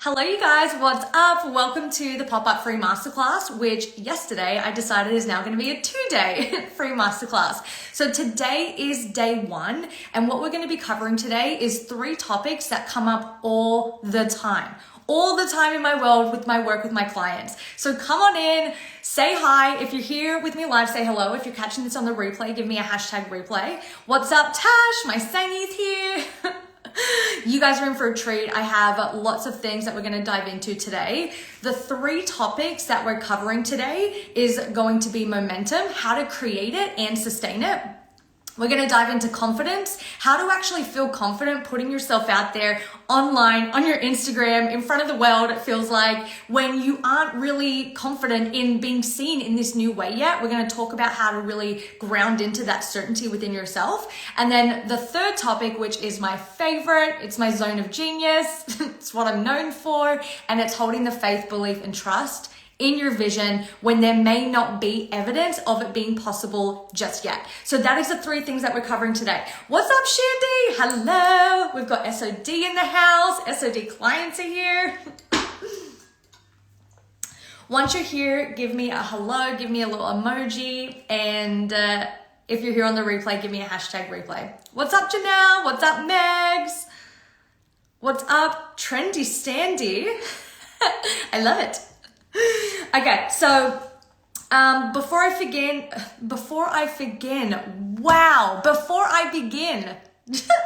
Hello you guys, what's up? Welcome to the Up FREE Masterclass, which yesterday I decided is now going to be a 2-day free masterclass. So today is day 1, and what we're going to be covering today is 3 topics that come up all the time in my world with my work with my clients. So come on in, say hi. If you're here with me live, say hello. If you're catching this on the replay, give me a hashtag replay. What's up, Tash? My Sangy's here. You guys are in for a treat. I have lots of things that we're going to dive into today. The 3 topics that we're covering today is going to be momentum, how to create it and sustain it. We're going to dive into confidence, how to actually feel confident putting yourself out there online, on your Instagram, in front of the world. It feels like when you aren't really confident in being seen in this new way yet. We're going to talk about how to really ground into that certainty within yourself. And then the 3rd topic, which is my favorite, it's my zone of genius. It's what I'm known for. And it's holding the faith, belief, and trust in your vision when there may not be evidence of it being possible just yet. So that is the 3 things that we're covering today. What's up, Shandy? Hello. We've got SOD in the house. SOD clients are here. Once you're here, give me a hello, give me a little emoji. And if you're here on the replay, give me a hashtag replay. What's up, Janelle? What's up, Megs? What's up, Trendy Standy? I love it. Okay, so before I begin,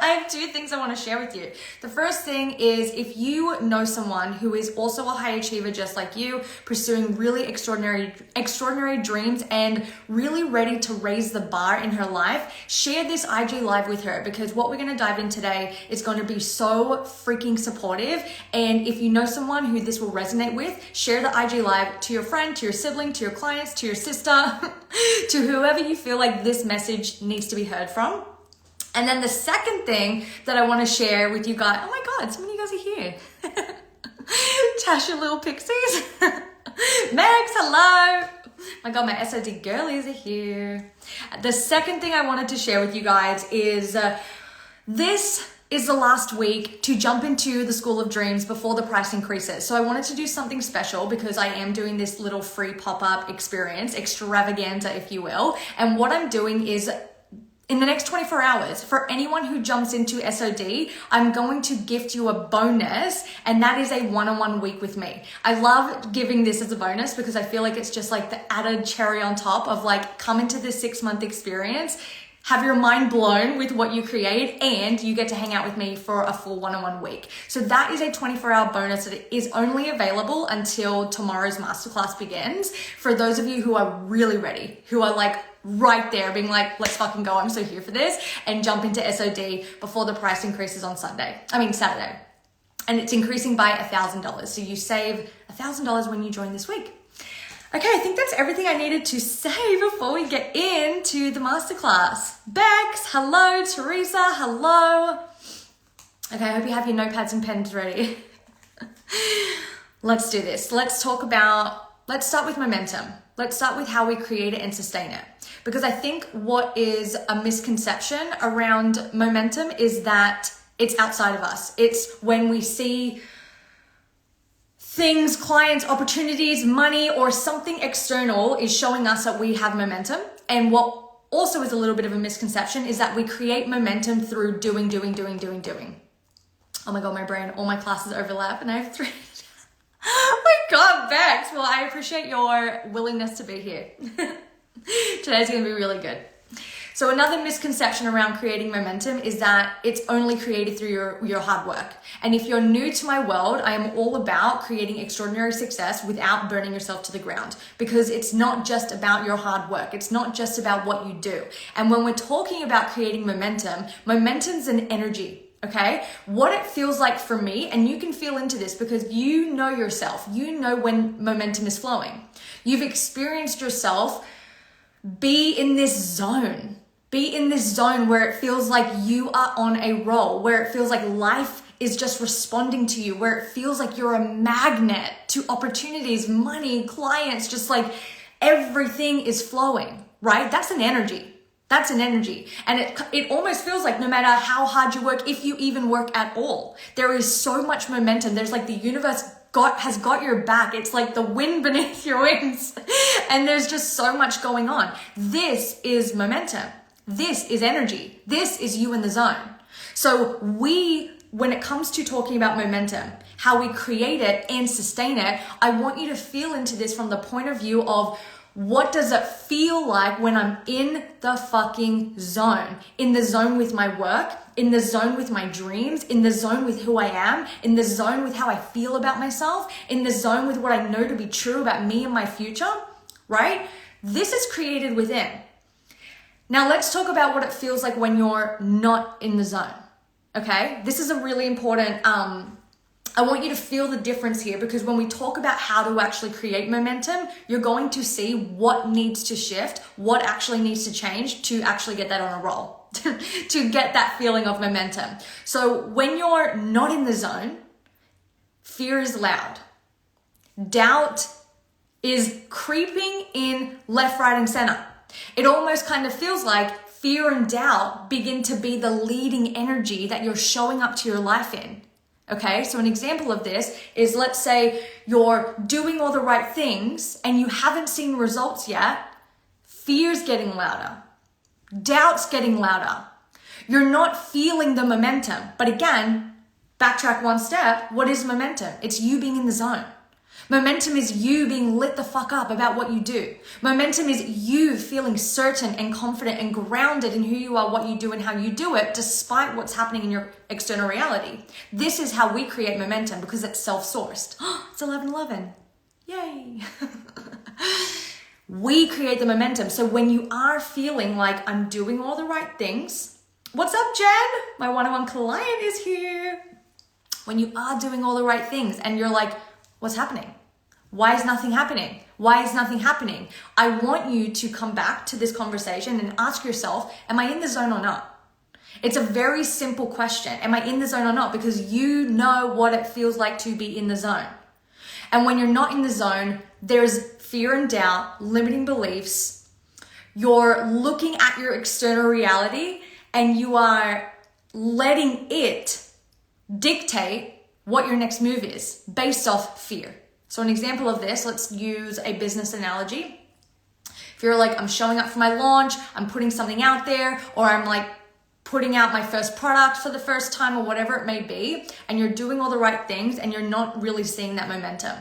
I have 2 things I want to share with you. The first thing is, if you know someone who is also a high achiever just like you, pursuing really extraordinary dreams and really ready to raise the bar in her life, share this IG live with her, because what we're going to dive in today is going to be so freaking supportive. And if you know someone who this will resonate with, share the IG live to your friend, to your sibling, to your clients, to your sister, to whoever you feel like this message needs to be heard from. And then the second thing that I want to share with you guys, oh my God, so many of you guys are here. Tasha, little pixies. Megs, hello. My God, my SOD girlies are here. The second thing I wanted to share with you guys is this is the last week to jump into the School of Dreams before the price increases. So I wanted to do something special because I am doing this little free pop-up experience, extravaganza, if you will. And what I'm doing is, in the next 24 hours, for anyone who jumps into SOD, I'm going to gift you a bonus, and that is a one-on-one week with me. I love giving this as a bonus because I feel like it's just like the added cherry on top of like, come into this 6-month experience, have your mind blown with what you create, and you get to hang out with me for a full one-on-one week. So that is a 24-hour bonus that is only available until tomorrow's masterclass begins. For those of you who are really ready, who are like right there being like, let's fucking go, I'm so here for this, and jump into SOD before the price increases on Saturday. And it's increasing by $1,000. So you save $1,000 when you join this week. Okay, I think that's everything I needed to say before we get into the masterclass. Bex, hello. Teresa, hello. Okay, I hope you have your notepads and pens ready. Let's do this. Let's start with momentum. Let's start with how we create it and sustain it. Because I think what is a misconception around momentum is that it's outside of us. It's when we see things, clients, opportunities, money, or something external is showing us that we have momentum. And what also is a little bit of a misconception is that we create momentum through doing. Oh my God, my brain, all my classes overlap and I have 3. Oh my God, Bex. Well, I appreciate your willingness to be here. Today's going to be really good. So another misconception around creating momentum is that it's only created through your hard work. And if you're new to my world, I am all about creating extraordinary success without burning yourself to the ground, because it's not just about your hard work. It's not just about what you do. And when we're talking about creating momentum's an energy. Okay, what it feels like for me, and you can feel into this because you know yourself, you know when momentum is flowing. You've experienced yourself be in this zone where it feels like you are on a roll, where it feels like life is just responding to you, where it feels like you're a magnet to opportunities, money, clients, just like everything is flowing, right? That's an energy. That's an energy. And it almost feels like no matter how hard you work, if you even work at all, there is so much momentum. There's like the universe has got your back. It's like the wind beneath your wings. And there's just so much going on. This is momentum. This is energy. This is you in the zone. So when it comes to talking about momentum, how we create it and sustain it, I want you to feel into this from the point of view of what does it feel like when I'm in the fucking zone? In the zone with my work, in the zone with my dreams, in the zone with who I am, in the zone with how I feel about myself, in the zone with what I know to be true about me and my future, right? This is created within. Now let's talk about what it feels like when you're not in the zone, okay? This is a really important, I want you to feel the difference here, because when we talk about how to actually create momentum, you're going to see what needs to shift, what actually needs to change to actually get that on a roll, to get that feeling of momentum. So when you're not in the zone, fear is loud. Doubt is creeping in left, right, and center. It almost kind of feels like fear and doubt begin to be the leading energy that you're showing up to your life in. Okay, so an example of this is, let's say you're doing all the right things and you haven't seen results yet. Fear's getting louder. Doubt's getting louder. You're not feeling the momentum. But again, backtrack one step. What is momentum? It's you being in the zone. Momentum is you being lit the fuck up about what you do. Momentum is you feeling certain and confident and grounded in who you are, what you do, and how you do it, despite what's happening in your external reality. This is how we create momentum, because it's self-sourced. It's 11:11. Yay. We create the momentum. So when you are feeling like I'm doing all the right things, what's up, Jen? My one-on-one client is here. When you are doing all the right things and you're like, what's happening? Why is nothing happening? Why is nothing happening? I want you to come back to this conversation and ask yourself, am I in the zone or not? It's a very simple question. Am I in the zone or not? Because you know what it feels like to be in the zone. And when you're not in the zone, there's fear and doubt, limiting beliefs. You're looking at your external reality and you are letting it dictate what your next move is based off fear. So an example of this, let's use a business analogy. If you're like, I'm showing up for my launch, I'm putting something out there, or I'm like putting out my first product for the first time, or whatever it may be, and you're doing all the right things and you're not really seeing that momentum.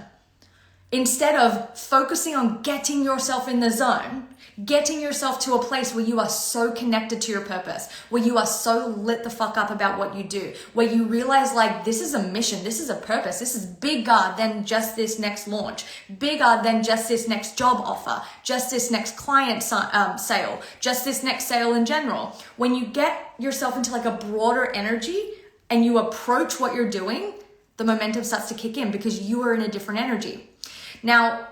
Instead of focusing on getting yourself in the zone, getting yourself to a place where you are so connected to your purpose, where you are so lit the fuck up about what you do, where you realize like, this is a mission, this is a purpose, this is bigger than just this next launch, bigger than just this next job offer, just this next client sale, just this next sale in general. When you get yourself into like a broader energy and you approach what you're doing, the momentum starts to kick in because you are in a different energy. Now,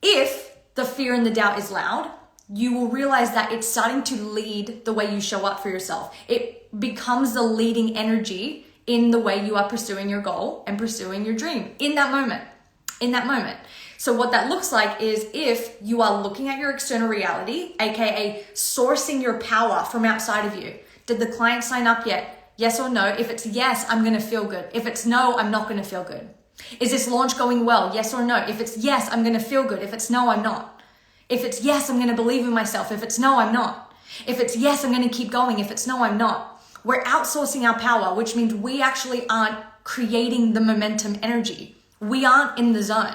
if the fear and the doubt is loud, you will realize that it's starting to lead the way you show up for yourself. It becomes the leading energy in the way you are pursuing your goal and pursuing your dream in that moment. So what that looks like is, if you are looking at your external reality, aka sourcing your power from outside of you. Did the client sign up yet? Yes or no? If it's yes, I'm going to feel good. If it's no, I'm not going to feel good. Is this launch going well? Yes or no? If it's yes, I'm going to feel good. If it's no, I'm not. If it's yes, I'm going to believe in myself. If it's no, I'm not. If it's yes, I'm going to keep going. If it's no, I'm not. We're outsourcing our power, which means we actually aren't creating the momentum energy. We aren't in the zone.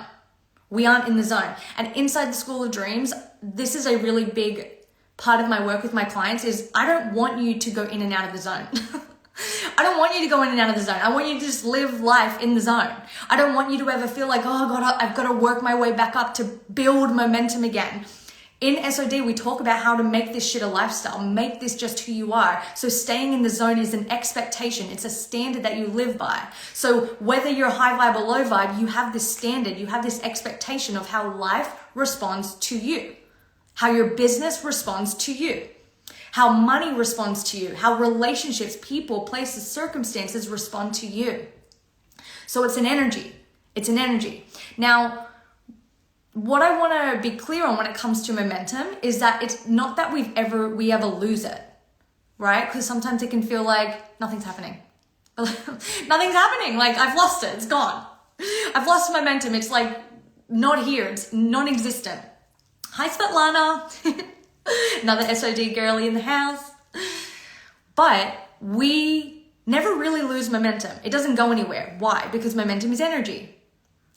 We aren't in the zone. And inside the School of Dreams, this is a really big part of my work with my clients, is I don't want you to go in and out of the zone. I don't want you to go in and out of the zone. I want you to just live life in the zone. I don't want you to ever feel like, oh God, I've got to work my way back up to build momentum again. In SOD, we talk about how to make this shit a lifestyle, make this just who you are. So staying in the zone is an expectation. It's a standard that you live by. So whether you're high vibe or low vibe, you have this standard, you have this expectation of how life responds to you, how your business responds to you, how money responds to you, how relationships, people, places, circumstances respond to you. So it's an energy. It's an energy. Now, what I want to be clear on when it comes to momentum is that it's not that we ever lose it, right? Because sometimes it can feel like nothing's happening. Nothing's happening. Like I've lost it. It's gone. I've lost momentum. It's like not here. It's non-existent. Hi, Svetlana. Another SOD girly in the house. But we never really lose momentum. It doesn't go anywhere. Why? Because momentum is energy.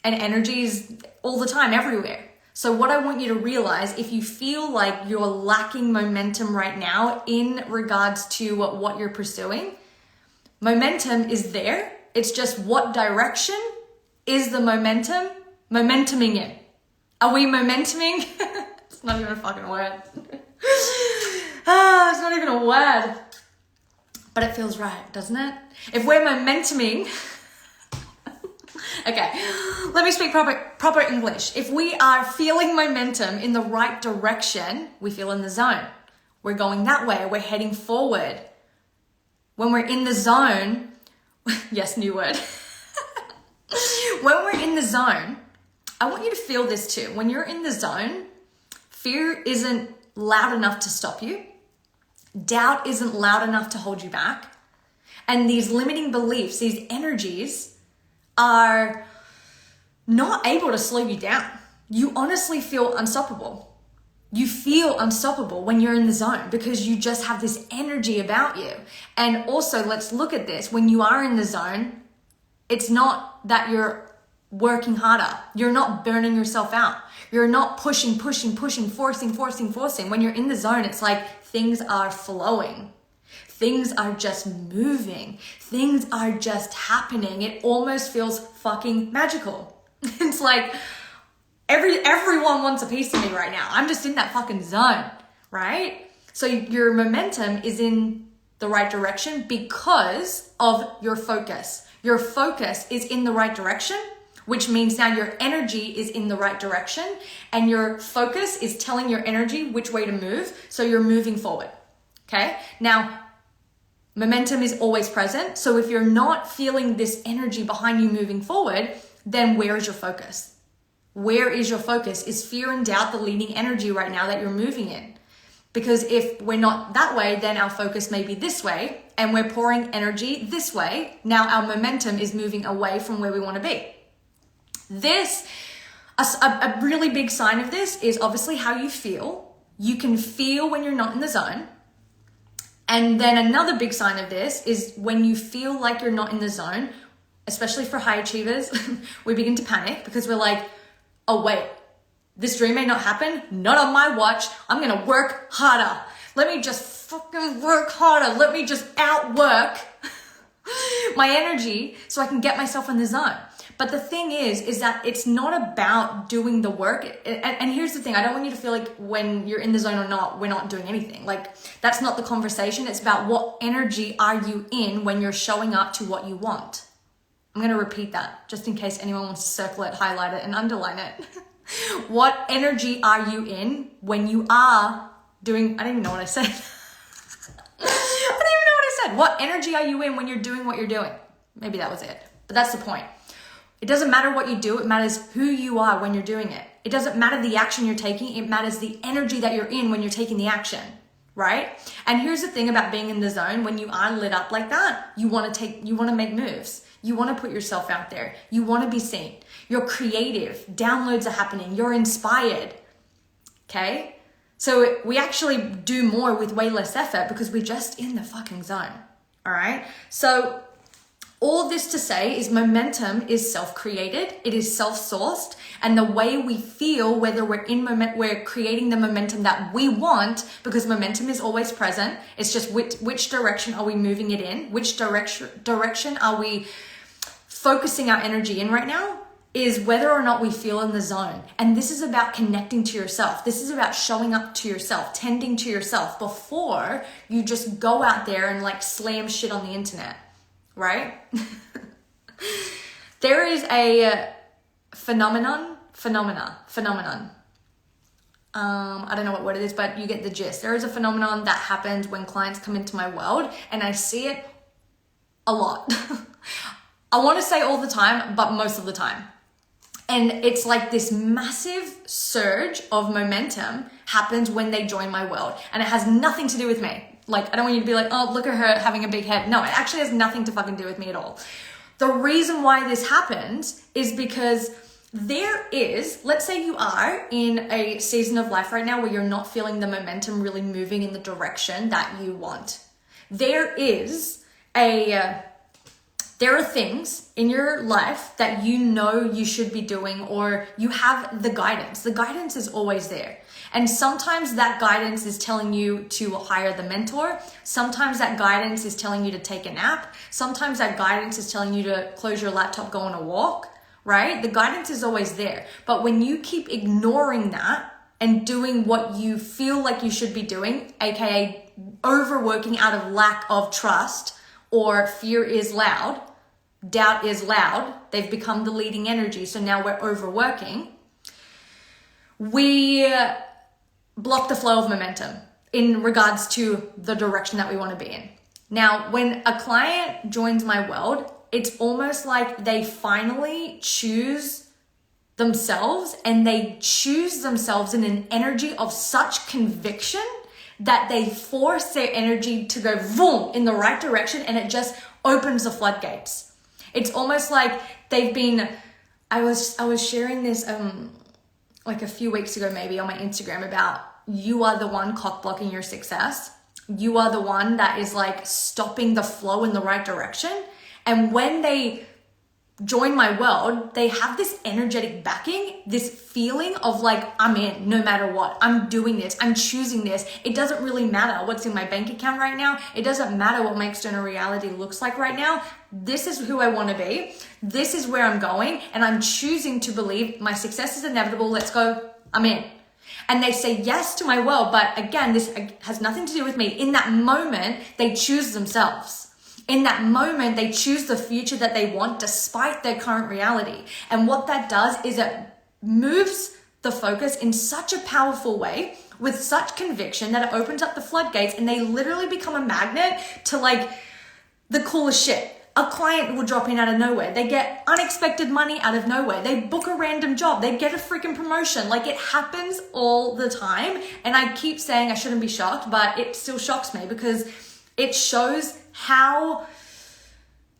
And energy is all the time, everywhere. So what I want you to realize, if you feel like you're lacking momentum right now in regards to what you're pursuing, momentum is there. It's just what direction is the momentuming in? Are we momentuming? It's not even a fucking word. It's not even a word. But it feels right, doesn't it? If we're momentuming, okay, let me speak proper English. If we are feeling momentum in the right direction, we feel in the zone. We're going that way. We're heading forward. When we're in the zone, yes, new word. When we're in the zone, I want you to feel this too. When you're in the zone, fear isn't loud enough to stop you. Doubt isn't loud enough to hold you back. And these limiting beliefs, these energies are not able to slow you down. You honestly feel unstoppable. You feel unstoppable when you're in the zone because you just have this energy about you. And also, let's look at this. When you are in the zone, it's not that you're working harder. You're not burning yourself out. You're not pushing, forcing. When you're in the zone, it's like things are flowing. Things are just moving. Things are just happening. It almost feels fucking magical. It's like everyone wants a piece of me right now. I'm just in that fucking zone, right? So your momentum is in the right direction because of your focus. Your focus is in the right direction, which means now your energy is in the right direction and your focus is telling your energy which way to move. So you're moving forward. Okay. Now, momentum is always present. So if you're not feeling this energy behind you moving forward, then where is your focus? Where is your focus? Is fear and doubt the leading energy right now that you're moving in? Because if we're not that way, then our focus may be this way and we're pouring energy this way. Now our momentum is moving away from where we want to be. A really big sign of this is obviously how you feel. You can feel when you're not in the zone. And then another big sign of this is when you feel like you're not in the zone, especially for high achievers, we begin to panic because we're like, oh wait, this dream may not happen, not on my watch. I'm going to work harder. Let me just fucking work harder. Let me just outwork my energy so I can get myself in the zone. But the thing is that it's not about doing the work. And here's the thing. I don't want you to feel like when you're in the zone or not, we're not doing anything. Like that's not the conversation. It's about what energy are you in when you're showing up to what you want. I'm going to repeat that just in case anyone wants to circle it, highlight it, and underline it. What energy are you in when you are doing, I don't even know what I said. I don't even know what I said. What energy are you in when you're doing what you're doing? Maybe that was it. But that's the point. It doesn't matter what you do. It matters who you are when you're doing it. It doesn't matter the action you're taking. It matters the energy that you're in when you're taking the action, right? And here's the thing about being in the zone. When you are lit up like that, you want to make moves. You want to put yourself out there. You want to be seen. You're creative. Downloads are happening. You're inspired. Okay? So we actually do more with way less effort because we're just in the fucking zone. All right? So all this to say is momentum is self-created. It is self-sourced. And the way we feel, whether we're creating the momentum that we want, because momentum is always present. It's just which direction are we moving it in? Which direction are we focusing our energy in right now? Is whether or not we feel in the zone. And this is about connecting to yourself. This is about showing up to yourself, tending to yourself before you just go out there and like slam shit on the internet. Right? There is a phenomenon. I don't know what word it is, but you get the gist. There is a phenomenon that happens when clients come into my world, and I see it a lot. I want to say all the time, but most of the time. And it's like this massive surge of momentum happens when they join my world. And it has nothing to do with me. Like, I don't want you to be like, oh, look at her having a big head. No, it actually has nothing to fucking do with me at all. The reason why this happens is because there is, let's say you are in a season of life right now where you're not feeling the momentum really moving in the direction that you want. There are things in your life that you know you should be doing, or you have the guidance. The guidance is always there. And sometimes that guidance is telling you to hire the mentor. Sometimes that guidance is telling you to take a nap. Sometimes that guidance is telling you to close your laptop, go on a walk, right? The guidance is always there. But when you keep ignoring that and doing what you feel like you should be doing, aka overworking out of lack of trust, or fear is loud, doubt is loud, they've become the leading energy, so now we're overworking, we block the flow of momentum in regards to the direction that we want to be in. Now, when a client joins my world, it's almost like they finally choose themselves, and they choose themselves in an energy of such conviction that they force their energy to go boom in the right direction, and it just opens the floodgates. It's almost like they've been, I was sharing this like a few weeks ago maybe on my Instagram about, you are the one cock blocking your success. You are the one that is like stopping the flow in the right direction. And when they join my world, they have this energetic backing, this feeling of like, I'm in no matter what. I'm doing this. I'm choosing this. It doesn't really matter what's in my bank account right now. It doesn't matter what my external reality looks like right now. This is who I want to be. This is where I'm going. And I'm choosing to believe my success is inevitable. Let's go. I'm in. And they say yes to my world. But again, this has nothing to do with me. In that moment, they choose themselves. In that moment, they choose the future that they want despite their current reality. And what that does is it moves the focus in such a powerful way with such conviction that it opens up the floodgates, and they literally become a magnet to like the coolest shit. A client will drop in out of nowhere. They get unexpected money out of nowhere. They book a random job. They get a freaking promotion. Like, it happens all the time. And I keep saying I shouldn't be shocked, but it still shocks me because it shows how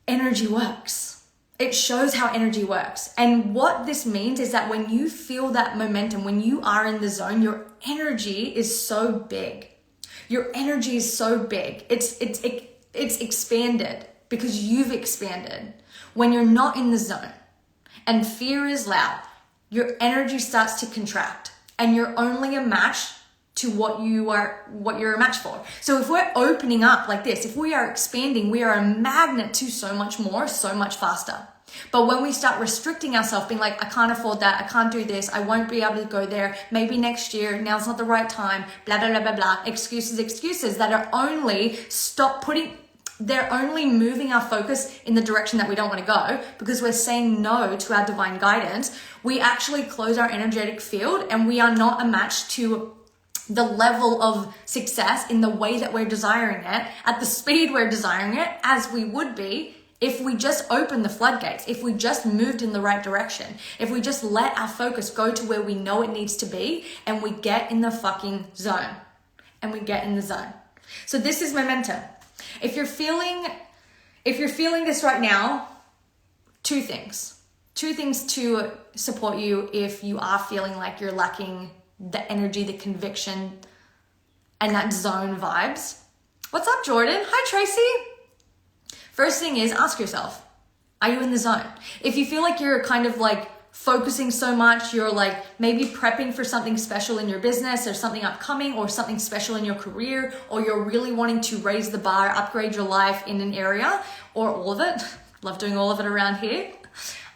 energy works. It shows how energy works. And what this means is that when you feel that momentum, when you are in the zone, your energy is so big. Your energy is so big. It's expanded because you've expanded. When you're not in the zone and fear is loud, your energy starts to contract, and you're only a match to what you're a match for. So if we're opening up like this, if we are expanding, we are a magnet to so much more, so much faster. But when we start restricting ourselves, being like, I can't afford that, I can't do this, I won't be able to go there, maybe next year, now's not the right time, blah, blah, blah, blah, blah, excuses that are only they're only moving our focus in the direction that we don't want to go, because we're saying no to our divine guidance. We actually close our energetic field, and we are not a match to the level of success in the way that we're desiring it, at the speed we're desiring it, as we would be if we just opened the floodgates, if we just moved in the right direction, if we just let our focus go to where we know it needs to be, and we get in the fucking zone. And we get in the zone. So this is momentum. If you're feeling this right now, two things to support you if you are feeling like you're lacking the energy, the conviction, and that zone vibes. What's up, Jordan? Hi, Tracy. First thing is, ask yourself, are you in the zone? If you feel like you're kind of like focusing so much, you're like maybe prepping for something special in your business, or something upcoming, or something special in your career, or you're really wanting to raise the bar, upgrade your life in an area, or all of it. Love doing all of it around here.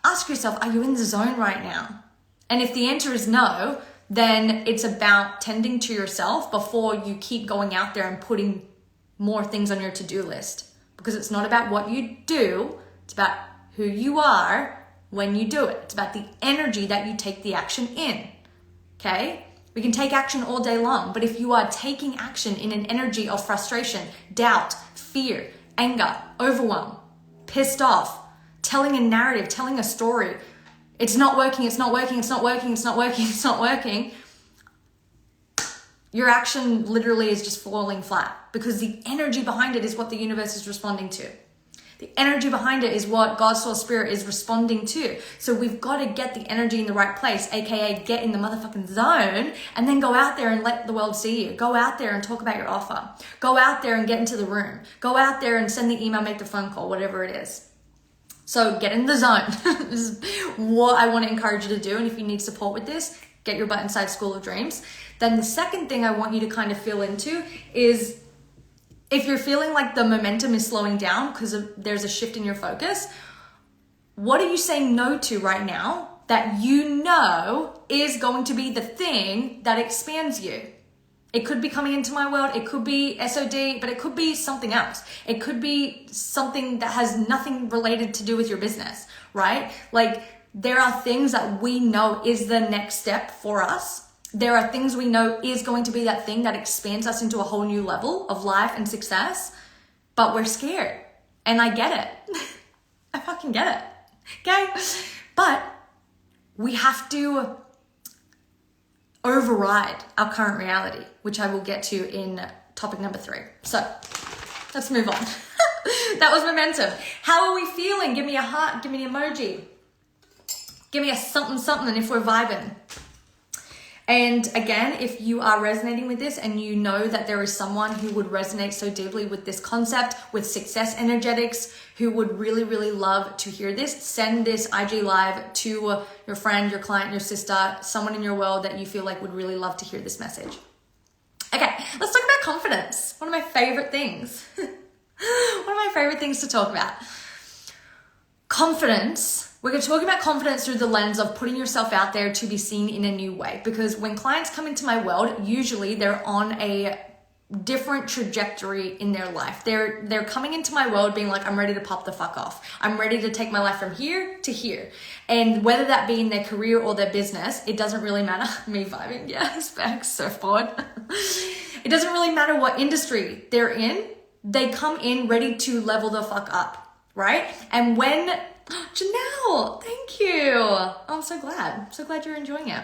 Ask yourself, are you in the zone right now? And if the answer is no, then it's about tending to yourself before you keep going out there and putting more things on your to-do list. Because it's not about what you do, it's about who you are when you do it. It's about the energy that you take the action in, okay? We can take action all day long, but if you are taking action in an energy of frustration, doubt, fear, anger, overwhelm, pissed off, telling a narrative, telling a story, it's not working, it's not working, it's not working, it's not working, it's not working, your action literally is just falling flat, because the energy behind it is what the universe is responding to. The energy behind it is what God's soul spirit is responding to. So we've got to get the energy in the right place, aka get in the motherfucking zone, and then go out there and let the world see you. Go out there and talk about your offer. Go out there and get into the room. Go out there and send the email, make the phone call, whatever it is. So get in the zone. This is what I want to encourage you to do. And if you need support with this, get your butt inside School of Dreams. Then the second thing I want you to kind of feel into is, if you're feeling like the momentum is slowing down because there's a shift in your focus, what are you saying no to right now that you know is going to be the thing that expands you? It could be coming into my world, it could be SOD, but it could be something else. It could be something that has nothing related to do with your business, right? Like, there are things that we know is the next step for us. There are things we know is going to be that thing that expands us into a whole new level of life and success, but we're scared. And I get it. I fucking get it. Okay? But we have to override our current reality, which I will get to in topic number 3. So let's move on. That was momentum. How are we feeling? Give me a heart, give me an emoji. Give me a something, something if we're vibing. And again, if you are resonating with this and you know that there is someone who would resonate so deeply with this concept, with success energetics, who would really, really love to hear this, send this IG live to your friend, your client, your sister, someone in your world that you feel like would really love to hear this message. Okay, let's talk about confidence. One of my favorite things. One of my favorite things to talk about. Confidence. We're going to talk about confidence through the lens of putting yourself out there to be seen in a new way. Because when clients come into my world, usually they're on a different trajectory in their life. They're coming into my world being like, I'm ready to pop the fuck off. I'm ready to take my life from here to here. And whether that be in their career or their business, it doesn't really matter. Me vibing, yes, back, surfboard. It doesn't really matter what industry they're in. They come in ready to level the fuck up, right? And when Janelle, thank you. I'm so glad. I'm so glad you're enjoying it.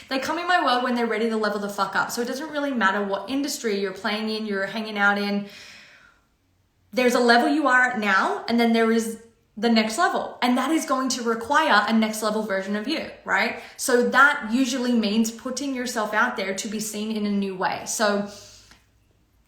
They come in my world when they're ready to level the fuck up. So it doesn't really matter what industry you're playing in, you're hanging out in. There's a level you are at now, and then there is the next level. And that is going to require a next level version of you, right? So that usually means putting yourself out there to be seen in a new way. So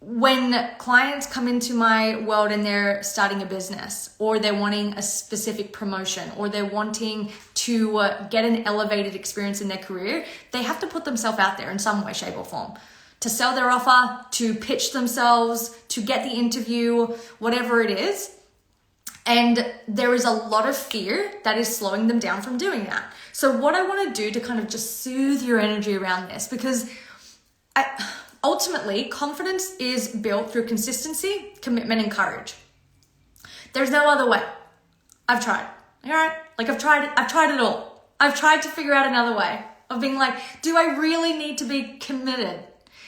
when clients come into my world and they're starting a business, or they're wanting a specific promotion, or they're wanting to get an elevated experience in their career, they have to put themselves out there in some way, shape, or form. To sell their offer, to pitch themselves, to get the interview, whatever it is. And there is a lot of fear that is slowing them down from doing that. So what I want to do to kind of just soothe your energy around this, because ultimately, confidence is built through consistency, commitment, and courage. There's no other way. I've tried, all right? Like I've tried it all. I've tried to figure out another way of being like, do I really need to be committed?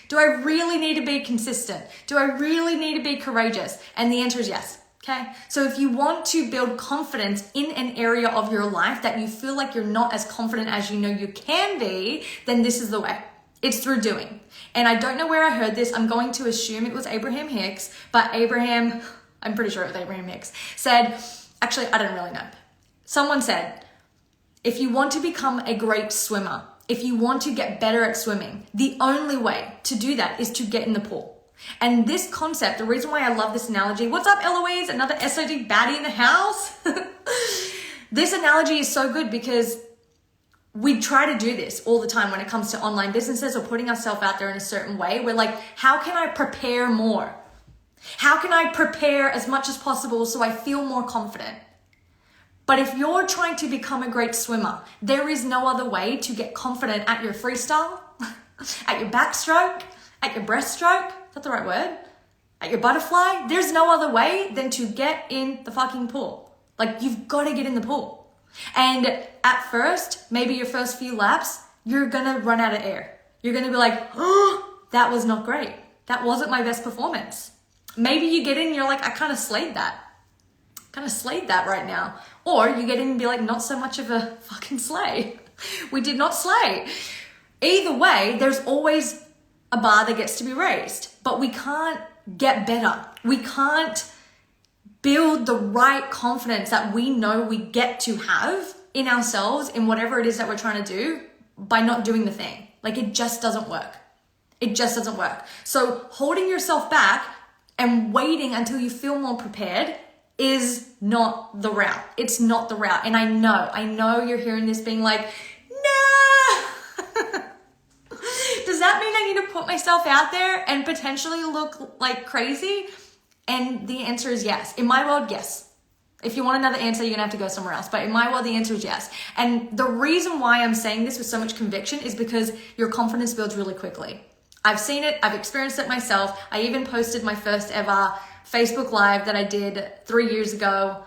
Do I really need to be consistent? Do I really need to be courageous? And the answer is yes. Okay. So if you want to build confidence in an area of your life that you feel like you're not as confident as you know you can be, then this is the way. It's through doing. And I don't know where I heard this. I'm going to assume it was Abraham Hicks, but Abraham, I'm pretty sure it was Abraham Hicks, said, actually, I don't really know. Someone said, if you want to become a great swimmer, if you want to get better at swimming, the only way to do that is to get in the pool. And this concept, the reason why I love this analogy, what's up, Eloise? Another SOD baddie in the house? This analogy is so good because we try to do this all the time when it comes to online businesses or putting ourselves out there in a certain way. We're like, how can I prepare more? How can I prepare as much as possible so I feel more confident? But if you're trying to become a great swimmer, there is no other way to get confident at your freestyle, at your backstroke, at your breaststroke. Is that the right word? At your butterfly. There's no other way than to get in the fucking pool. Like, you've got to get in the pool. And at first, maybe your first few laps, you're going to run out of air. You're going to be like, oh, that was not great. That wasn't my best performance. Maybe you get in and you're like, I kind of slayed that. kind of slayed that right now. Or you get in and be like, not so much of a fucking slay. We did not slay. Either way, there's always a bar that gets to be raised, but we can't get better. We can't build the right confidence that we know we get to have in ourselves in whatever it is that we're trying to do by not doing the thing. Like, it just doesn't work. It just doesn't work. So holding yourself back and waiting until you feel more prepared is not the route. It's not the route. And I know you're hearing this being like, nah. Does that mean I need to put myself out there and potentially look like crazy? And the answer is yes. In my world, yes. If you want another answer, you're gonna have to go somewhere else. But in my world, the answer is yes. And the reason why I'm saying this with so much conviction is because your confidence builds really quickly. I've seen it, I've experienced it myself. I even posted my first ever Facebook Live that I did 3 years ago,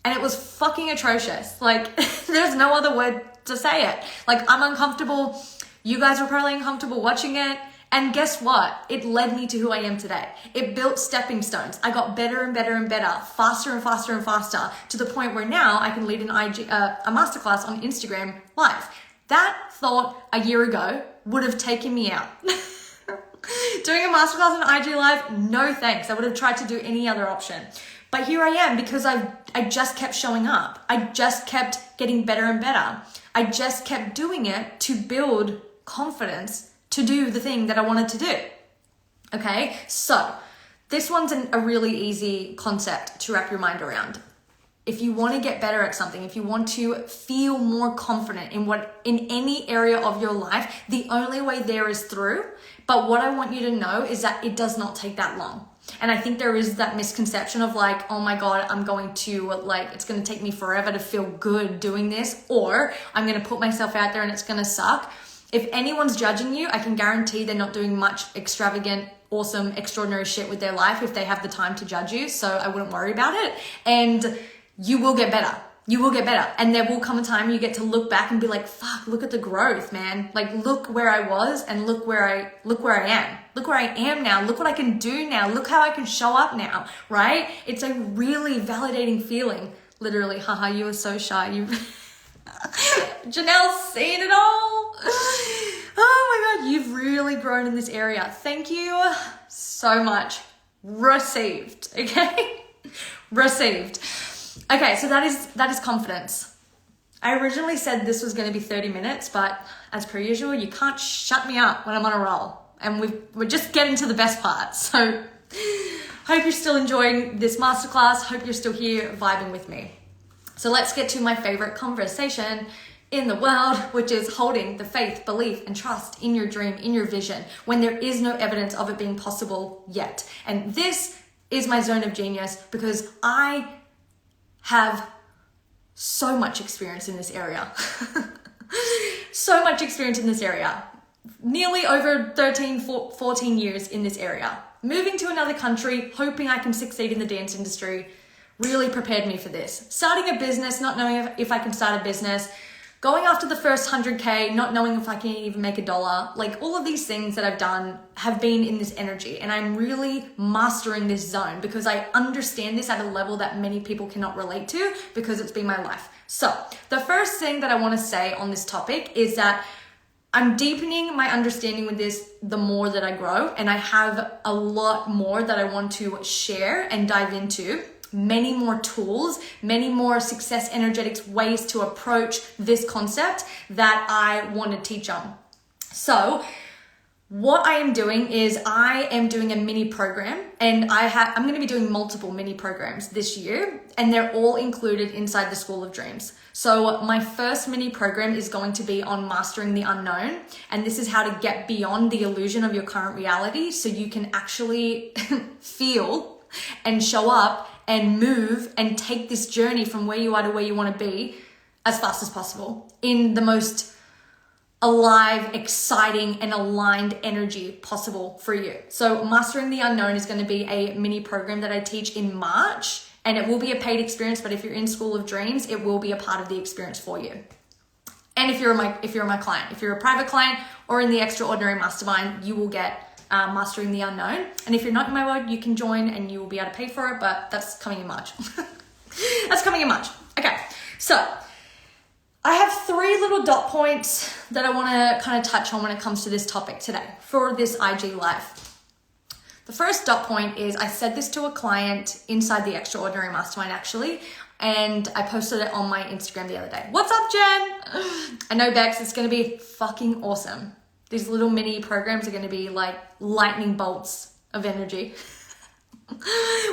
and it was fucking atrocious. Like, there's no other word to say it. Like, I'm uncomfortable. You guys were probably uncomfortable watching it. And guess what? It led me to who I am today. It built stepping stones. I got better and better and better, faster and faster and faster, to the point where now I can lead a masterclass on Instagram Live. That thought a year ago would have taken me out. Doing a masterclass on IG Live, no thanks. I would have tried to do any other option. But here I am because I just kept showing up. I just kept getting better and better. I just kept doing it to build confidence to do the thing that I wanted to do. Okay, so this one's a really easy concept to wrap your mind around. If you want to get better at something, if you want to feel more confident in any area of your life, the only way there is through. But what I want you to know is that it does not take that long. And I think there is that misconception of like, oh my God, I'm going to it's going to take me forever to feel good doing this, or I'm going to put myself out there and it's going to suck. If anyone's judging you, I can guarantee they're not doing much extravagant, awesome, extraordinary shit with their life if they have the time to judge you. So I wouldn't worry about it. And you will get better. You will get better. And there will come a time you get to look back and be like, fuck, look at the growth, man. Like, look where I was and look where I am. Look where I am now. Look what I can do now. Look how I can show up now, right? It's a really validating feeling. Literally, haha, you were so shy. Janelle's seen it all. Oh my God, you've really grown in this area. Thank you so much. Received, okay? Received. Okay, so that is confidence. I originally said this was going to be 30 minutes, but as per usual, you can't shut me up when I'm on a roll. And we're just getting to the best part. So hope you're still enjoying this masterclass. Hope you're still here vibing with me. So let's get to my favorite conversation in the world, which is holding the faith, belief, and trust in your dream, in your vision, when there is no evidence of it being possible yet. And this is my zone of genius because I have so much experience in this area. So much experience in this area. Nearly over 13, 14 years in this area. Moving to another country, hoping I can succeed in the dance industry, really prepared me for this. Starting a business, not knowing if I can start a business. Going after the first 100K, not knowing if I can even make $1. Like, all of these things that I've done have been in this energy, and I'm really mastering this zone because I understand this at a level that many people cannot relate to because it's been my life. So the first thing that I want to say on this topic is that I'm deepening my understanding with this the more that I grow, and I have a lot more that I want to share and dive into. Many more tools, many more success energetics ways to approach this concept that I want to teach on. So what I am doing is I am doing a mini program, and I'm going to be doing multiple mini programs this year, and they're all included inside the School of Dreams. So my first mini program is going to be on mastering the unknown, and this is how to get beyond the illusion of your current reality so you can actually feel and show up and move and take this journey from where you are to where you want to be as fast as possible in the most alive, exciting, and aligned energy possible for you. So Mastering the Unknown is going to be a mini program that I teach in March, and it will be a paid experience, but if you're in School of Dreams, it will be a part of the experience for you. And if you're my client, if you're a private client or in the Extraordinary Mastermind, you will get Mastering the Unknown. And if you're not in my world, you can join and you will be able to pay for it, but that's coming in March. That's coming in March. Okay, so I have 3 little dot points that I want to kind of touch on when it comes to this topic today for this IG live. The first dot point is I said this to a client inside the Extraordinary Mastermind actually, and I posted it on my Instagram the other day. What's up, Jen? I know, Bex, it's going to be fucking awesome. These little mini programs are going to be like lightning bolts of energy,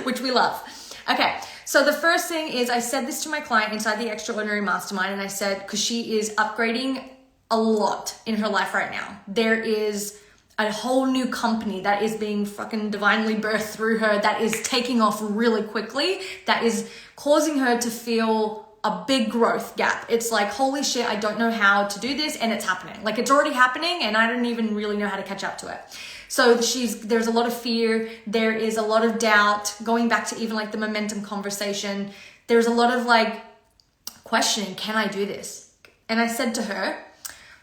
which we love. Okay, so the first thing is I said this to my client inside the Extraordinary Mastermind, and I said, because she is upgrading a lot in her life right now. There is a whole new company that is being fucking divinely birthed through her that is taking off really quickly, that is causing her to feel a big growth gap. It's like, holy shit, I don't know how to do this, and it's happening. Like, it's already happening and I don't even really know how to catch up to it. So there's a lot of fear, there is a lot of doubt, going back to even like the momentum conversation. There's a lot of like questioning, can I do this? And I said to her,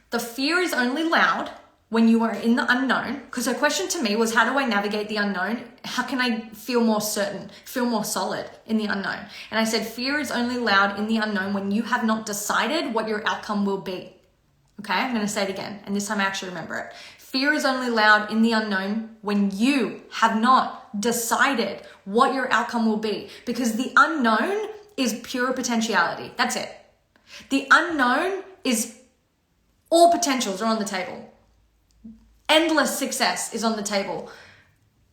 the fear is only loud when you are in the unknown, because her question to me was, how do I navigate the unknown? How can I feel more certain, feel more solid in the unknown? And I said, fear is only loud in the unknown when you have not decided what your outcome will be. Okay, I'm gonna say it again, and this time I actually remember it. Fear is only loud in the unknown when you have not decided what your outcome will be, because the unknown is pure potentiality. That's it. The unknown is all potentials are on the table. Endless success is on the table.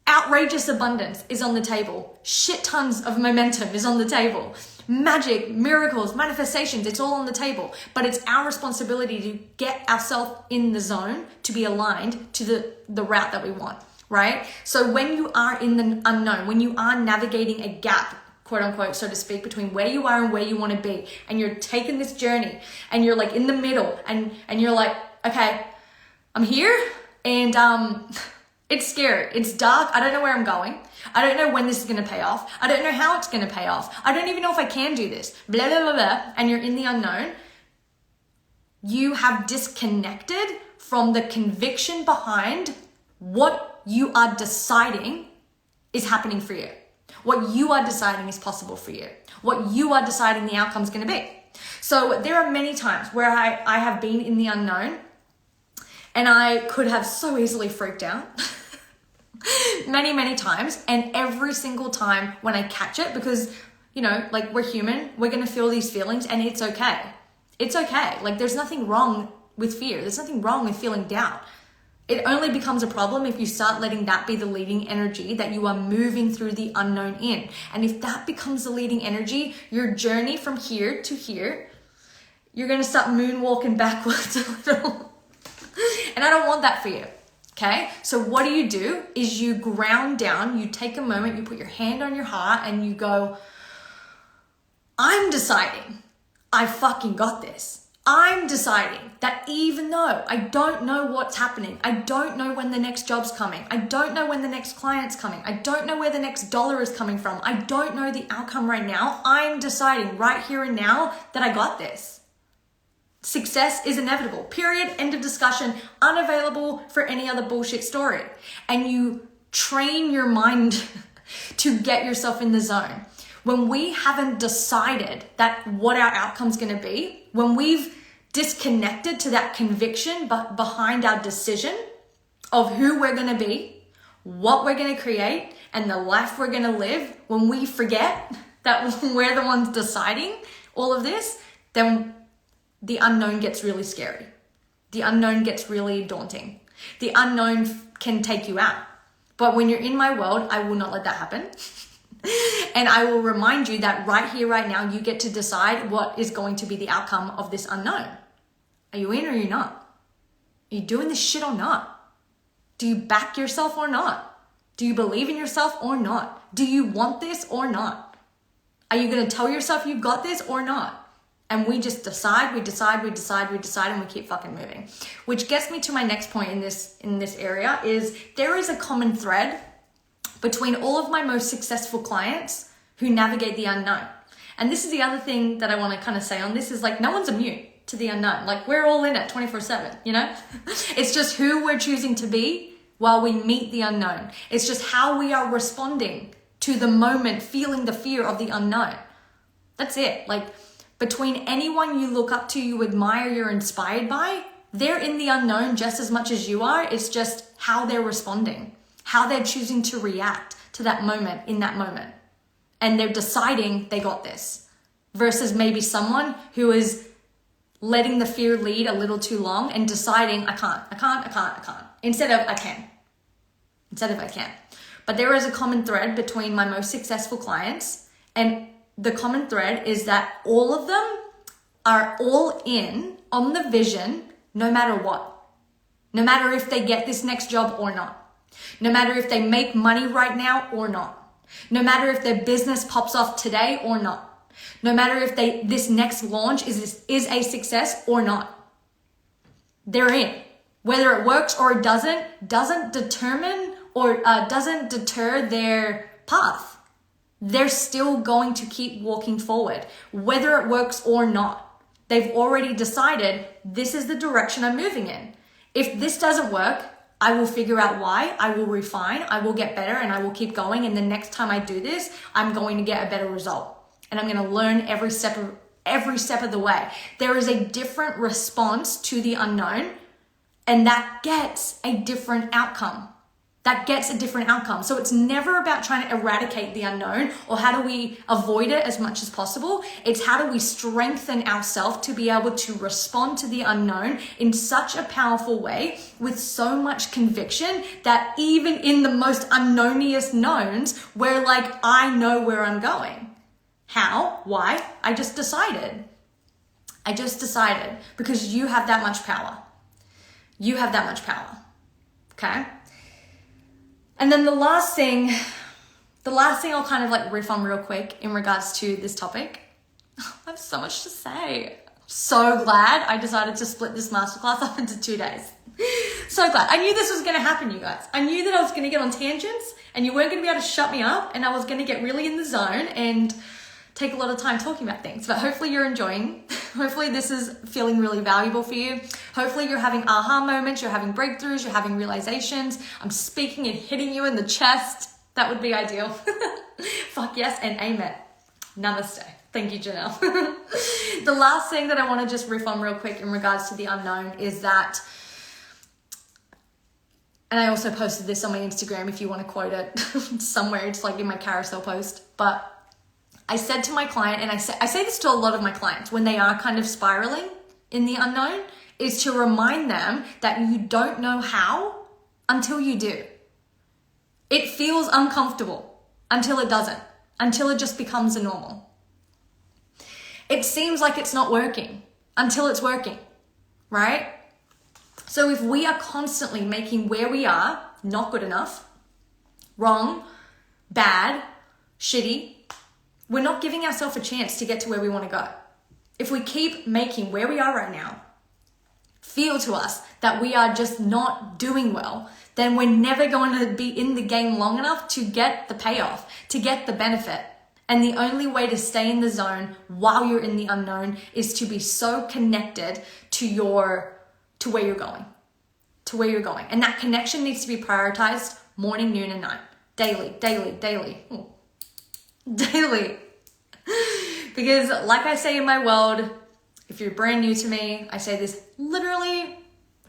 Outrageous abundance is on the table. Shit tons of momentum is on the table. Magic, miracles, manifestations, it's all on the table. But it's our responsibility to get ourselves in the zone to be aligned to the route that we want, right? So when you are in the unknown, when you are navigating a gap, quote unquote, so to speak, between where you are and where you want to be, and you're taking this journey and you're like in the middle and you're like, okay, I'm here. And it's scary. It's dark. I don't know where I'm going. I don't know when this is going to pay off. I don't know how it's going to pay off. I don't even know if I can do this. Blah, blah, blah, blah. And you're in the unknown. You have disconnected from the conviction behind what you are deciding is happening for you. What you are deciding is possible for you. What you are deciding the outcome is going to be. So there are many times where I have been in the unknown, and I could have so easily freaked out many, many times. And every single time when I catch it, because, you know, like we're human, we're going to feel these feelings and it's okay. It's okay. Like there's nothing wrong with fear. There's nothing wrong with feeling doubt. It only becomes a problem if you start letting that be the leading energy that you are moving through the unknown in. And if that becomes the leading energy, your journey from here to here, you're going to start moonwalking backwards a little. And I don't want that for you, okay? So what do? Is you ground down, you take a moment, you put your hand on your heart and you go, I'm deciding I fucking got this. I'm deciding that even though I don't know what's happening, I don't know when the next job's coming, I don't know when the next client's coming, I don't know where the next dollar is coming from, I don't know the outcome right now, I'm deciding right here and now that I got this. Success is inevitable. Period. End of discussion. Unavailable for any other bullshit story. And you train your mind to get yourself in the zone. When we haven't decided that what our outcome's going to be, when we've disconnected to that conviction but behind our decision of who we're going to be, what we're going to create, and the life we're going to live, when we forget that we're the ones deciding all of this, then the unknown gets really scary. The unknown gets really daunting. The unknown can take you out. But when you're in my world, I will not let that happen. And I will remind you that right here, right now, you get to decide what is going to be the outcome of this unknown. Are you in or are you not? Are you doing this shit or not? Do you back yourself or not? Do you believe in yourself or not? Do you want this or not? Are you going to tell yourself you've got this or not? And we just decide, we decide, and we keep fucking moving. Which gets me to my next point in this area is there is a common thread between all of my most successful clients who navigate the unknown. And this is the other thing that I want to kind of say on this is like, no one's immune to the unknown. Like we're all in it 24/7, you know? It's just who we're choosing to be while we meet the unknown. It's just how we are responding to the moment, feeling the fear of the unknown. That's it. Like between anyone you look up to, you admire, you're inspired by, they're in the unknown just as much as you are. It's just how they're responding, how they're choosing to react to that moment in that moment. And they're deciding they got this versus maybe someone who is letting the fear lead a little too long and deciding I can't, instead of I can. But there is a common thread between my most successful clients, and the common thread is that all of them are all in on the vision no matter what. No matter if they get this next job or not. No matter if they make money right now or not. No matter if their business pops off today or not. No matter if this next launch is a success or not. They're in. Whether it works or it doesn't determine or doesn't deter their path. They're still going to keep walking forward, whether it works or not. They've already decided this is the direction I'm moving in. If this doesn't work, I will figure out why, I will refine, I will get better, and I will keep going. And the next time I do this, I'm going to get a better result. And I'm going to learn every step of the way. There is a different response to the unknown, and that gets a different outcome. So it's never about trying to eradicate the unknown or how do we avoid it as much as possible. It's how do we strengthen ourselves to be able to respond to the unknown in such a powerful way with so much conviction that even in the most unknowniest knowns, we're like, I know where I'm going. How? Why? I just decided because you have that much power. Okay? And then the last thing I'll kind of like riff on real quick in regards to this topic. I have so much to say. So glad I decided to split this masterclass up into 2 days. So glad. I knew this was going to happen, you guys. I knew that I was going to get on tangents and you weren't going to be able to shut me up, and I was going to get really in the zone and take a lot of time talking about things. But hopefully you're enjoying. Hopefully this is feeling really valuable for you. Hopefully you're having aha moments, you're having breakthroughs, you're having realizations. I'm speaking and hitting you in the chest. That would be ideal. Fuck yes and amen. Namaste. Thank you, Janelle. The last thing that I want to just riff on real quick in regards to the unknown is that, and I also posted this on my Instagram if you want to quote it somewhere, it's like in my carousel post, but I said to my client, and I say this to a lot of my clients when they are kind of spiraling in the unknown, is to remind them that you don't know how until you do. It feels uncomfortable until it doesn't, until it just becomes a normal. It seems like it's not working until it's working, right? So if we are constantly making where we are not good enough, wrong, bad, shitty, we're not giving ourselves a chance to get to where we want to go. If we keep making where we are right now feel to us that we are just not doing well, then we're never going to be in the game long enough to get the payoff, to get the benefit. And the only way to stay in the zone while you're in the unknown is to be so connected to where you're going. And that connection needs to be prioritized morning, noon, and night. Daily. Ooh. Daily. Because like I say in my world, if you're brand new to me, I say this literally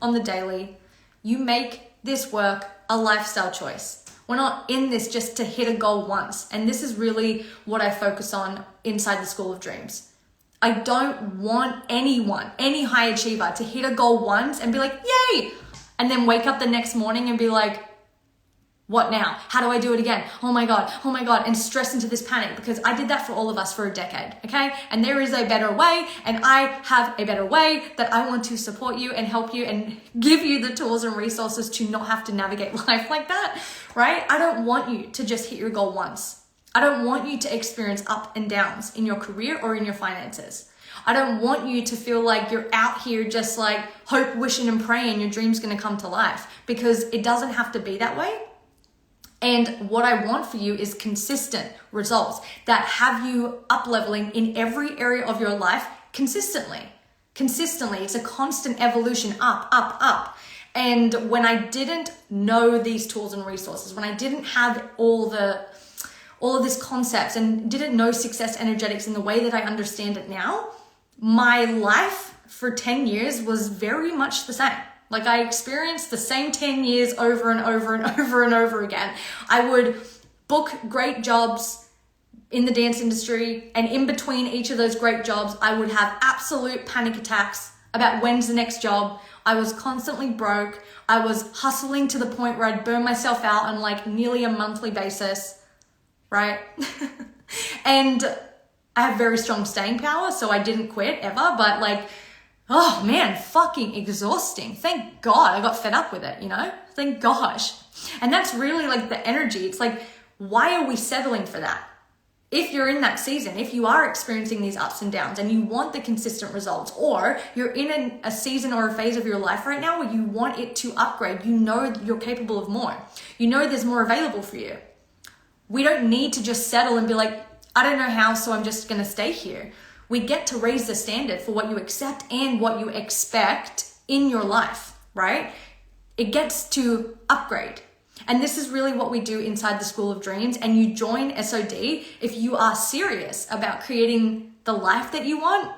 on the daily. You make this work a lifestyle choice. We're not in this just to hit a goal once. And this is really what I focus on inside the School of Dreams. I don't want anyone, any high achiever, to hit a goal once and be like, yay! And then wake up the next morning and be like, what now? How do I do it again? Oh my God, and stress into this panic, because I did that for all of us for a decade, okay? And there is a better way, and I have a better way that I want to support you and help you and give you the tools and resources to not have to navigate life like that, right? I don't want you to just hit your goal once. I don't want you to experience up and downs in your career or in your finances. I don't want you to feel like you're out here just like hope, wishing, and praying your dream's gonna come to life, because it doesn't have to be that way. And what I want for you is consistent results that have you up leveling in every area of your life consistently. It's a constant evolution, up. And when I didn't know these tools and resources, when I didn't have all the all of these concepts and didn't know success energetics in the way that I understand it now, my life for 10 years was very much the same. Like I experienced the same 10 years over and over and over and over again. I would book great jobs in the dance industry, and in between each of those great jobs, I would have absolute panic attacks about when's the next job. I was constantly broke. I was hustling to the point where I'd burn myself out on like nearly a monthly basis, right? And I have very strong staying power, so I didn't quit ever, but like, oh man, fucking exhausting. Thank God I got fed up with it, you know? Thank gosh. And that's really like the energy. It's like, why are we settling for that? If you're in that season, if you are experiencing these ups and downs and you want the consistent results, or you're in a season or a phase of your life right now where you want it to upgrade, you know you're capable of more. You know there's more available for you. We don't need to just settle and be like, I don't know how, so I'm just going to stay here. We get to raise the standard for what you accept and what you expect in your life, right? It gets to upgrade. And this is really what we do inside the School of Dreams. And you join SOD if you are serious about creating the life that you want,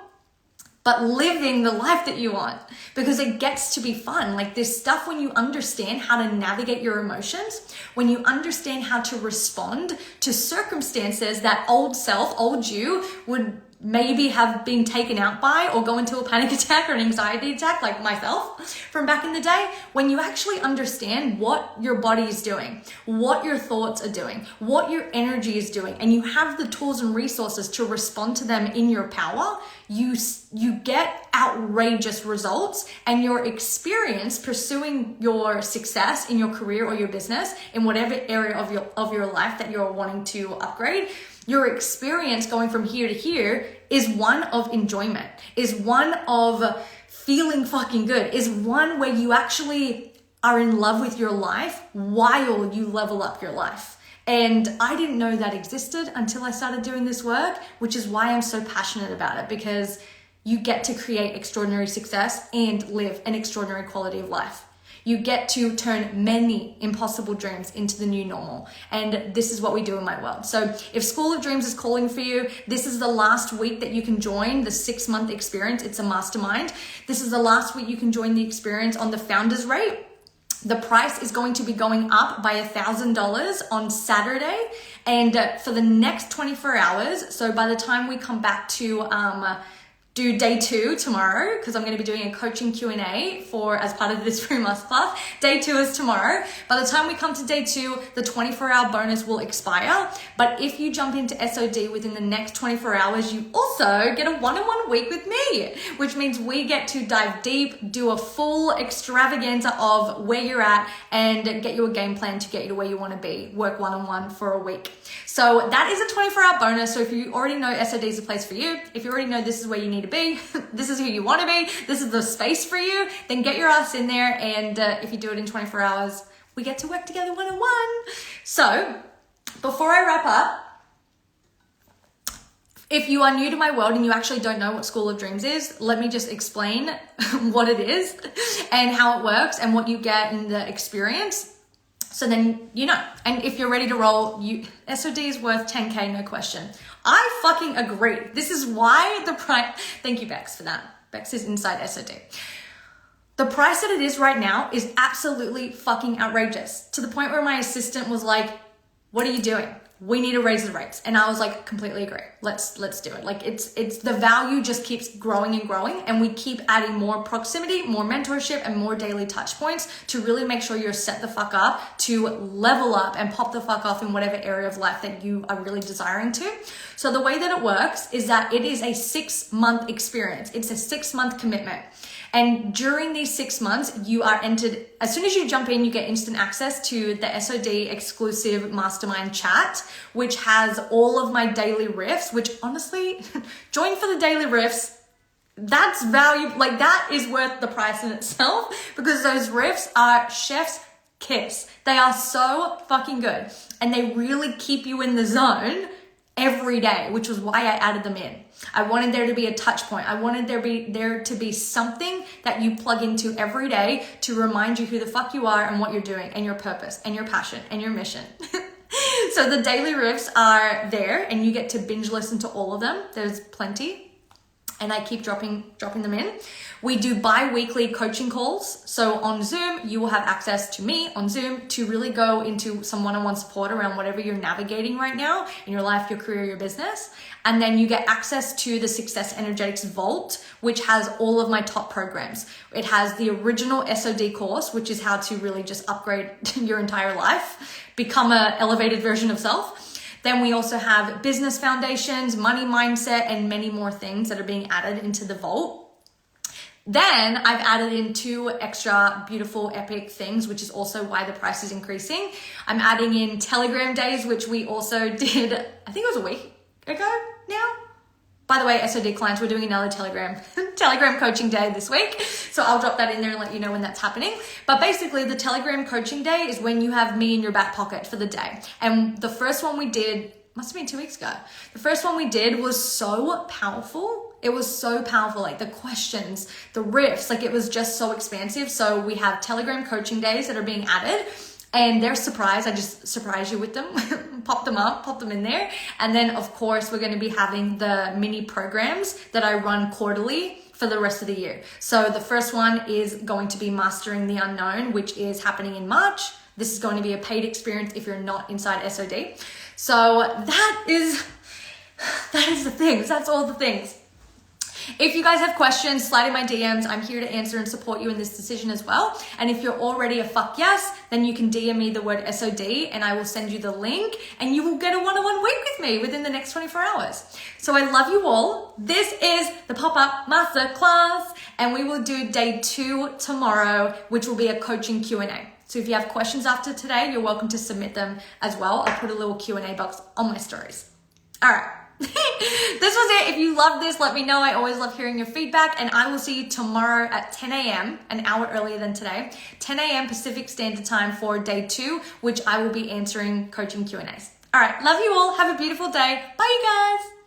but living the life that you want, because it gets to be fun. Like this stuff, when you understand how to navigate your emotions, when you understand how to respond to circumstances that old self, old you would maybe have been taken out by, or go into a panic attack or an anxiety attack like myself from back in the day, when you actually understand what your body is doing, what your thoughts are doing, what your energy is doing, and you have the tools and resources to respond to them in your power, you get outrageous results, and your experience pursuing your success in your career or your business in whatever area of your life that you're wanting to upgrade, your experience going from here to here is one of enjoyment, is one of feeling fucking good, is one where you actually are in love with your life while you level up your life. And I didn't know that existed until I started doing this work, which is why I'm so passionate about it, because you get to create extraordinary success and live an extraordinary quality of life. You get to turn many impossible dreams into the new normal. And this is what we do in my world. So if School of Dreams is calling for you, this is the last week that you can join the 6-month experience. It's a mastermind. This is the last week you can join the experience on the founders rate. The price is going to be going up by $1,000 on Saturday. And for the next 24 hours, so by the time we come back to do day 2 tomorrow, because I'm going to be doing a coaching Q&A as part of this free masterclass. Day 2 is tomorrow. By the time we come to day 2, the 24-hour bonus will expire. But if you jump into SOD within the next 24 hours, you also get a one-on-one week with me, which means we get to dive deep, do a full extravaganza of where you're at, and get you a game plan to get you to where you want to be. Work one-on-one for a week. So that is a 24-hour bonus. So if you already know SOD is a place for you, if you already know this is where you need to be, this is who you want to be, this is the space for you, then get your ass in there. And if you do it in 24 hours, we get to work together one-on-one. So before I wrap up, if you are new to my world and you actually don't know what School of Dreams is, let me just explain what it is and how it works and what you get in the experience. So then you know. And if you're ready to roll, SOD is worth 10K, no question. I fucking agree. This is why the price, thank you Bex for that. Bex is inside SOD. The price that it is right now is absolutely fucking outrageous, to the point where my assistant was like, what are you doing? We need to raise the rates. And I was like, completely agree. Let's do it. Like it's the value just keeps growing and growing, and we keep adding more proximity, more mentorship, and more daily touch points to really make sure you're set the fuck up to level up and pop the fuck off in whatever area of life that you are really desiring to. So the way that it works is that it is a 6-month experience. It's a 6-month commitment. And during these 6 months, you are entered, as soon as you jump in, you get instant access to the SOD exclusive mastermind chat, which has all of my daily riffs, which honestly, join for the daily riffs. That's value, like that is worth the price in itself, because those riffs are chef's kiss. They are so fucking good, and they really keep you in the zone every day, which was why I added them in. I wanted there to be a touch point. I wanted there to be something that you plug into every day to remind you who the fuck you are and what you're doing and your purpose and your passion and your mission. So the daily riffs are there and you get to binge listen to all of them. There's plenty. And I keep dropping them in. We do bi-weekly coaching calls. So on Zoom, you will have access to me on Zoom to really go into some one-on-one support around whatever you're navigating right now in your life, your career, your business. And then you get access to the Success Energetics Vault, which has all of my top programs. It has the original SOD course, which is how to really just upgrade your entire life, become an elevated version of self. Then we also have business foundations, money mindset, and many more things that are being added into the vault. Then I've added in 2 extra beautiful, epic things, which is also why the price is increasing. I'm adding in Telegram days, which we also did, I think it was a week ago now. By the way, SOD clients, we're doing another Telegram coaching day this week. So I'll drop that in there and let you know when that's happening. But basically the Telegram coaching day is when you have me in your back pocket for the day. And the first one we did, must have been 2 weeks ago. The first one we did was so powerful. It was so powerful, like the questions, the riffs, like it was just so expansive. So we have Telegram coaching days that are being added. And they're surprised. I just surprise you with them, pop them up, pop them in there. And then of course, we're going to be having the mini programs that I run quarterly for the rest of the year. So the first one is going to be Mastering the Unknown, which is happening in March. This is going to be a paid experience if you're not inside SOD. So that is the things. That's all the things. If you guys have questions, slide in my DMs. I'm here to answer and support you in this decision as well. And if you're already a fuck yes, then you can DM me the word SOD and I will send you the link and you will get a one-on-one week with me within the next 24 hours. So I love you all. This is the Pop-Up Masterclass and we will do day 2 tomorrow, which will be a coaching Q&A. So if you have questions after today, you're welcome to submit them as well. I'll put a little Q&A box on my stories. All right. This was it. If you love this, let me know. I always love hearing your feedback and I will see you tomorrow at 10 a.m., an hour earlier than today, 10 a.m. Pacific Standard Time for day 2, which I will be answering coaching Q&As. All right. Love you all. Have a beautiful day. Bye, you guys.